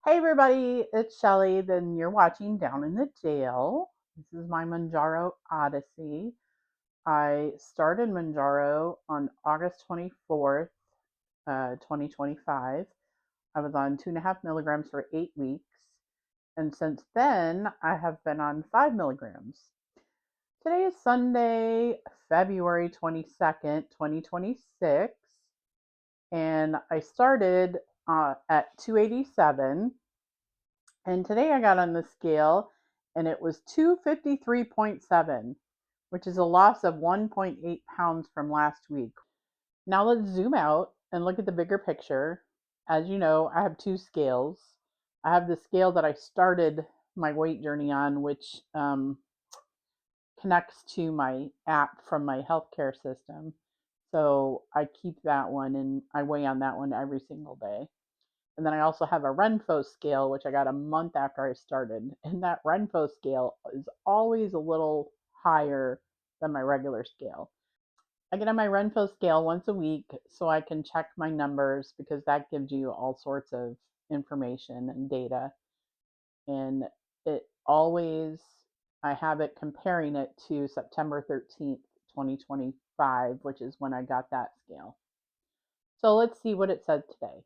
Hey everybody, it's Shelly. Then you're watching Down in the Jail. This is my Manjaro Odyssey. I started Manjaro on August 24th, 2025. I was on 2.5 milligrams for 8 weeks. And since then, I have been on 5 milligrams. Today is Sunday, February 22nd, 2026. And I started at 287. And today I got on the scale and it was 253.7, which is a loss of 1.8 pounds from last week. Now let's zoom out and look at the bigger picture. As you know, I have two scales. I have the scale that I started my weight journey on, which connects to my app from my healthcare system. So I keep that one and I weigh on that one every single day. And then I also have a Renfo scale, which I got a month after I started. And that Renfo scale is always a little higher than my regular scale. I get on my Renfo scale once a week so I can check my numbers because that gives you all sorts of information and data. And it always, I have it comparing it to September 13th, 2025, which is when I got that scale. So let's see what it said today.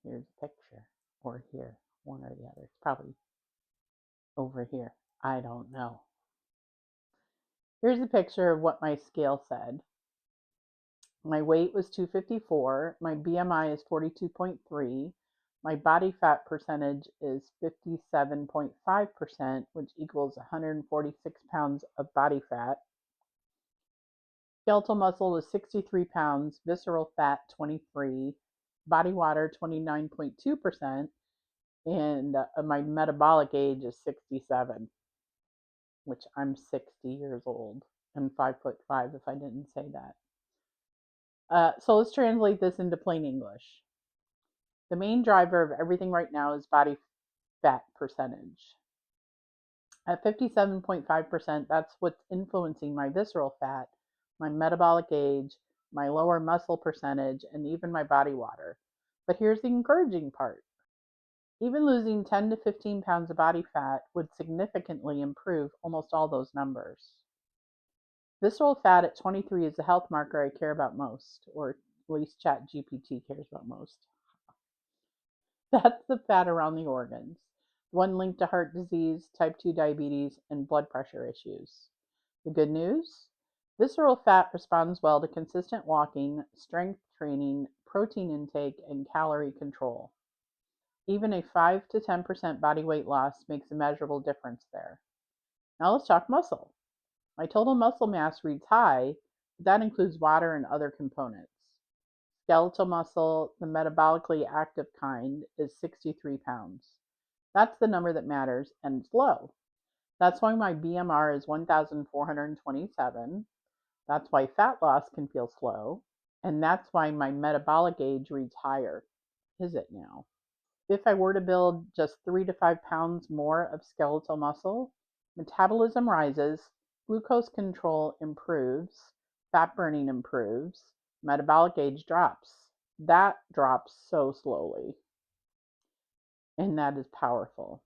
Here's a picture, or here, one or the other. It's probably over here. I don't know. Here's a picture of what my scale said. My weight was 254. My BMI is 42.3. My body fat percentage is 57.5%, which equals 146 pounds of body fat. Skeletal muscle was 63 pounds, visceral fat 23, body water 29.2%, and my metabolic age is 67, which I'm 60 years old and 5'5" if I didn't say that. So let's translate this into plain English. The main driver of everything right now is body fat percentage. At 57.5%, that's what's influencing my visceral fat, my metabolic age, my lower muscle percentage, and even my body water. But here's the encouraging part. Even losing 10 to 15 pounds of body fat would significantly improve almost all those numbers. Visceral fat at 23 is the health marker I care about most, or at least ChatGPT cares about most. That's the fat around the organs, one linked to heart disease, type 2 diabetes, and blood pressure issues. The good news? Visceral fat responds well to consistent walking, strength training, protein intake, and calorie control. Even a 5 to 10% body weight loss makes a measurable difference there. Now let's talk muscle. My total muscle mass reads high, but that includes water and other components. Skeletal muscle, the metabolically active kind, is 63 pounds. That's the number that matters, and it's low. That's why my BMR is 1,427. That's why fat loss can feel slow. And that's why my metabolic age reads higher. Is it now? If I were to build just 3 to 5 pounds more of skeletal muscle, metabolism rises, glucose control improves, fat burning improves, metabolic age drops. That drops so slowly, and that is powerful.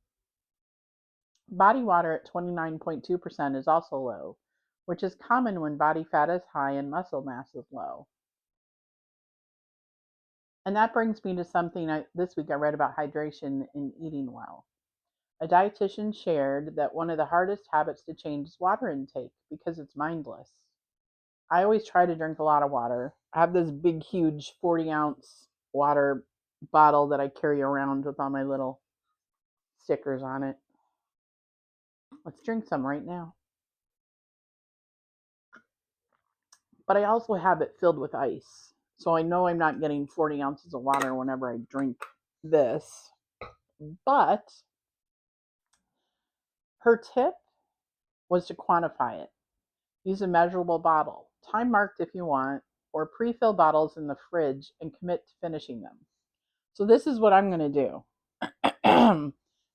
Body water at 29.2% is also low, which is common when body fat is high and muscle mass is low. And that brings me to something this week I read about hydration and eating well. A dietitian shared that one of the hardest habits to change is water intake because it's mindless. I always try to drink a lot of water. I have this big, huge 40-ounce water bottle that I carry around with all my little stickers on it. Let's drink some right now. But I also have it filled with ice. So I know I'm not getting 40 ounces of water whenever I drink this. But her tip was to quantify it. Use a measurable bottle, time marked if you want, or pre-fill bottles in the fridge and commit to finishing them. So this is what I'm going to do. I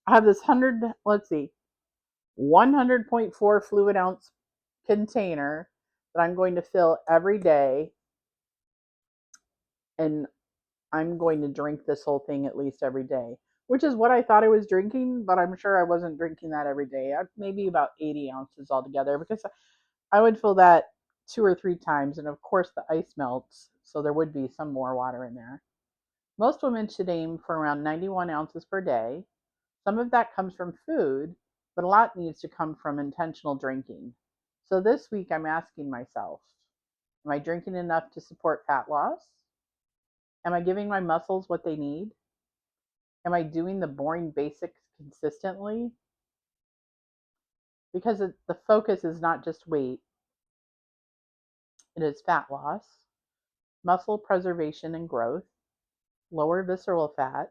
have this 100.4 fluid ounce container that I'm going to fill every day, and I'm going to drink this whole thing at least every day. which is what I thought I was drinking, but I'm sure I wasn't drinking that every day. Maybe about 80 ounces altogether because I would fill that 2 or 3 times, and of course the ice melts, so there would be some more water in there. Most women should aim for around 91 ounces per day. Some of that comes from food, but a lot needs to come from intentional drinking. So this week I'm asking myself, am I drinking enough to support fat loss? Am I giving my muscles what they need? Am I doing the boring basics consistently? Because the focus is not just weight, it is fat loss, muscle preservation and growth, lower visceral fat,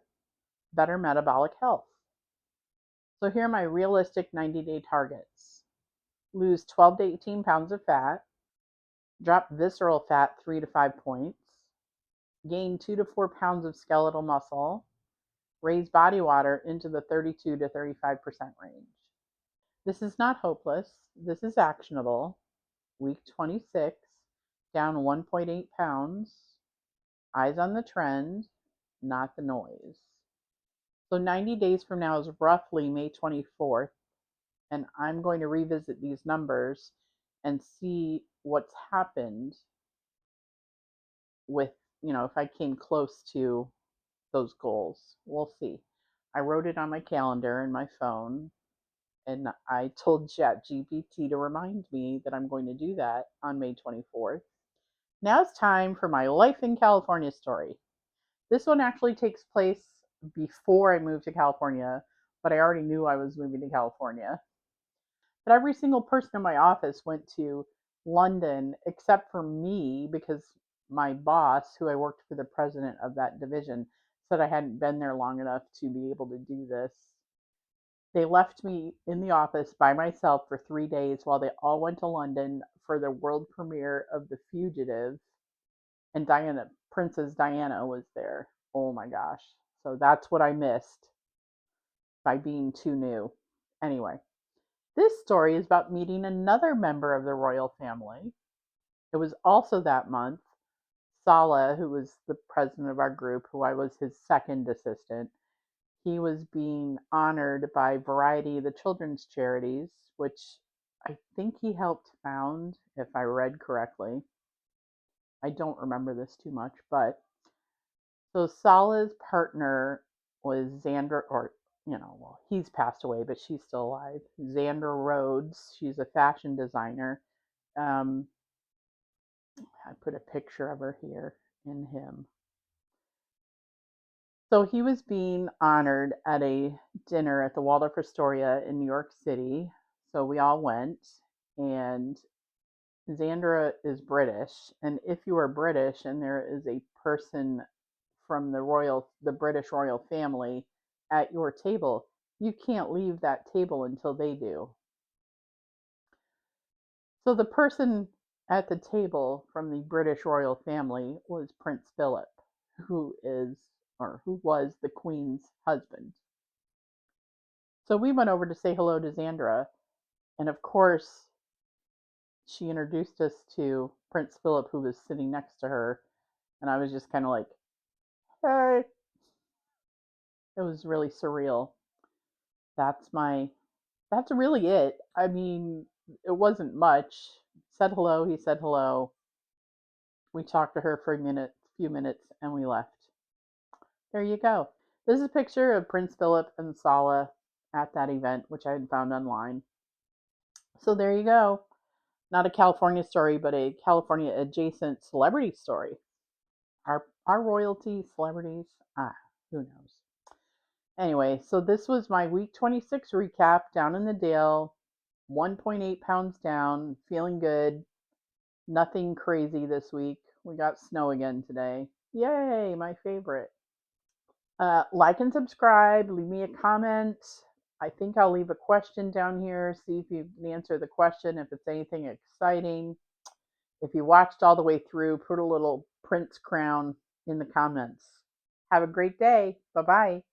better metabolic health. So here are my realistic 90-day targets: lose 12 to 18 pounds of fat, drop visceral fat 3 to 5 points, gain 2 to 4 pounds of skeletal muscle, raise body water into the 32 to 35% range. This is not hopeless. This is actionable. Week 26, down 1.8 pounds, eyes on the trend, not the noise. So 90 days from now is roughly May 24th, and I'm going to revisit these numbers and see what's happened with, if I came close to those goals. We'll see. I wrote it on my calendar in my phone, and I told ChatGPT to remind me that I'm going to do that on May 24th. Now it's time for my life in California story. This one actually takes place before I moved to California, but I already knew I was moving to California. But every single person in my office went to London except for me because my boss, who I worked for the president of that division, said I hadn't been there long enough to be able to do this. They left me in the office by myself for 3 days while they all went to London for the world premiere of The Fugitive, and Princess Diana was there. Oh my gosh. So that's what I missed by being too new. Anyway, this story is about meeting another member of the royal family. It was also that month. Sala, who was the president of our group, who I was his second assistant, he was being honored by Variety, the children's charities, which I think he helped found, if I read correctly. I don't remember this too much, but so Sala's partner was Xandra, or well, he's passed away, but she's still alive. Xandra Rhodes. She's a fashion designer. Um, I put a picture of her here in him. So he was being honored at a dinner at the Waldorf Astoria in New York City. So we all went, and Xandra is British. And if you are British and there is a person from the British royal family at your table, you can't leave that table until they do. So the person at the table from the British royal family was Prince Philip, who was the Queen's husband. So we went over to say hello to Xandra, and of course, she introduced us to Prince Philip, who was sitting next to her, and I was just kind of like, hey. It was really surreal. That's my that's really it. I mean, it wasn't much. Said hello, he said hello. We talked to her for a few minutes, and we left. There you go. This is a picture of Prince Philip and Sala at that event, which I had found online. So there you go. Not a California story, but a California adjacent celebrity story. Our royalty celebrities, who knows? Anyway, so this was my week 26 recap down in the Dale. 1.8 pounds down, feeling good. Nothing crazy this week. We got snow again today. Yay, my favorite. Like and subscribe. Leave me a comment. I think I'll leave a question down here. See if you can answer the question, if it's anything exciting. If you watched all the way through, put a little Prince crown in the comments. Have a great day. Bye bye.